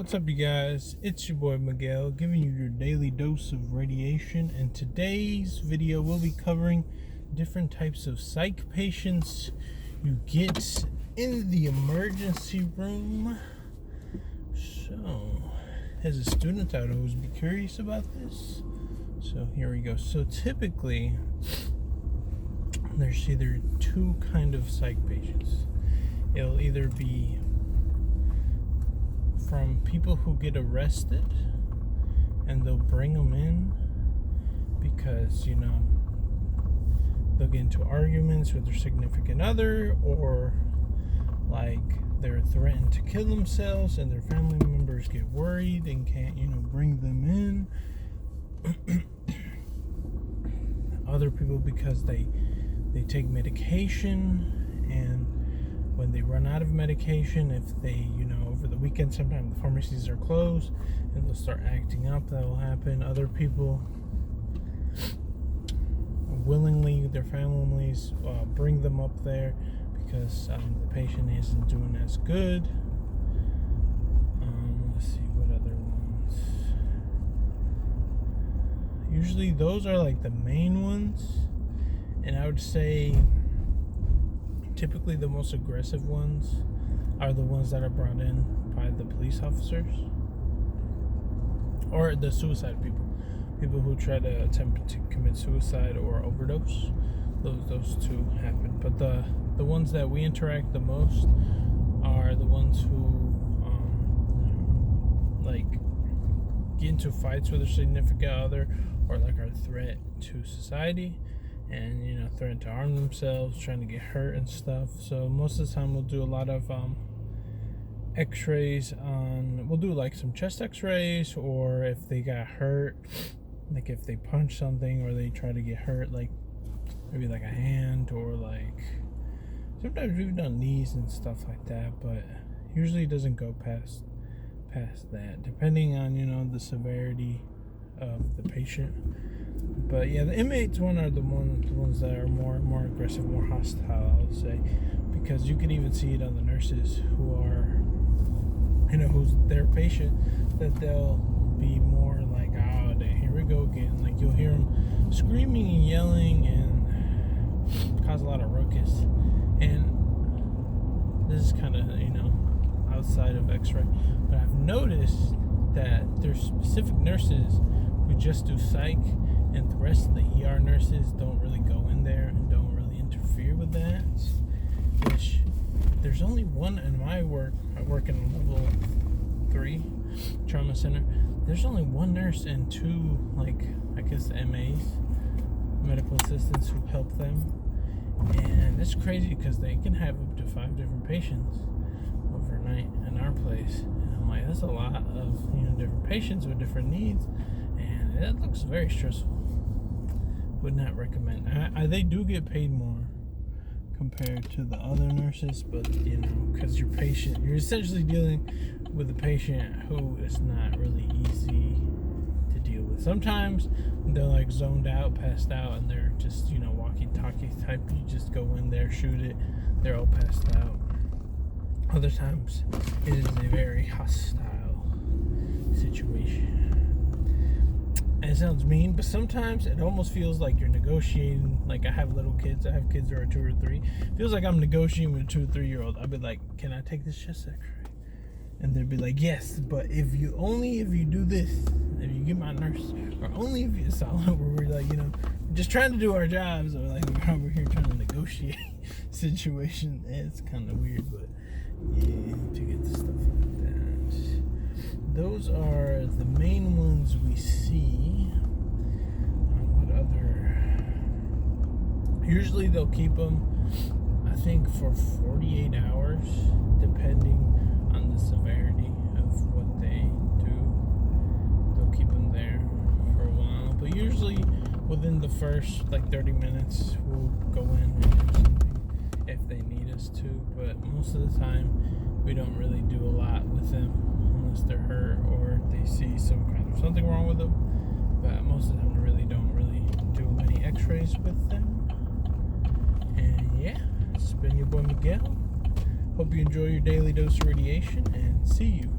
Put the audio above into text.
What's up, you guys? It's your boy Miguel, giving you your daily dose of radiation. And today's video will be covering different types of psych patients you get in the emergency room. So, as a student, I would always be curious about this. So here we go. So typically, there's either two kind of psych patients. It'll either be from people who get arrested and they'll bring them in because, they'll get into arguments with their significant other, or like they're threatened to kill themselves and their family members get worried and can't, bring them in. Other people because they take medication, and when they run out of medication, if they, over the weekend, sometimes the pharmacies are closed and they'll start acting up. That will happen. Other people willingly, their families bring them up there because the patient isn't doing as good. Let's see what other ones. Usually those are like the main ones, and I would say typically the most aggressive ones are the ones that are brought in by the police officers or the suicide people who try to attempt to commit suicide or overdose. Those two happen, but the ones that we interact the most are the ones who get into fights with their significant other, or like are a threat to society, and threaten to harm themselves, trying to get hurt and stuff. So most of the time we'll do a lot of x-rays we'll do like some chest x-rays, or if they got hurt, like if they punch something or they try to get hurt, like maybe like a hand, or like sometimes we've done knees and stuff like that, but usually it doesn't go past that, depending on the severity of the patient. But yeah, the inmates one are the ones that are more aggressive, more hostile, I would say, because you can even see it on the nurses who are, who's their patient, that they'll be more like, oh, here we go again. Like you'll hear them screaming and yelling and cause a lot of ruckus. And this is kind of, outside of Xray, but I've noticed that there's specific nurses who just do psych, and the rest of the ER nurses don't really go in there and don't really interfere with that. Which there's only one in my work. I work in level 3 trauma center. There's only one nurse and two, MAs, medical assistants, who help them. And it's crazy because they can have up to 5 different patients overnight in our place. And I'm like, that's a lot of different patients with different needs, and that looks very stressful. Would not recommend. They do get paid more compared to the other nurses, but because you're essentially dealing with a patient who is not really easy to deal with. Sometimes they're like zoned out, passed out, and they're just walkie-talkie type. You just go in there, shoot it, they're all passed out. Other times it is a very hostile situation. And it sounds mean, but sometimes it almost feels like you're negotiating. Like I have little kids. I have kids who are 2 or 3. It feels like I'm negotiating with a 2 or 3-year-old. I'd be like, "Can I take this chest X-ray?" And they'd be like, "Yes, but if you do this, if you get my nurse, or only if you saw where we're like, just trying to do our jobs, or like we're over here trying to negotiate situation." It's kind of weird, but yeah, to get the stuff like that. Those are the main ones we see. What other? Usually they'll keep them, I think, for 48 hours, depending on the severity of what they do. They'll keep them there for a while, but usually within the first 30 minutes, we'll go in and do something if they need us to. But most of the time, we don't really do a lot with them unless they're hurt or they see something wrong with them. But most of the time, we really don't do many x-rays with them. And yeah, it's been your boy Miguel. Hope you enjoy your daily dose of radiation, and see you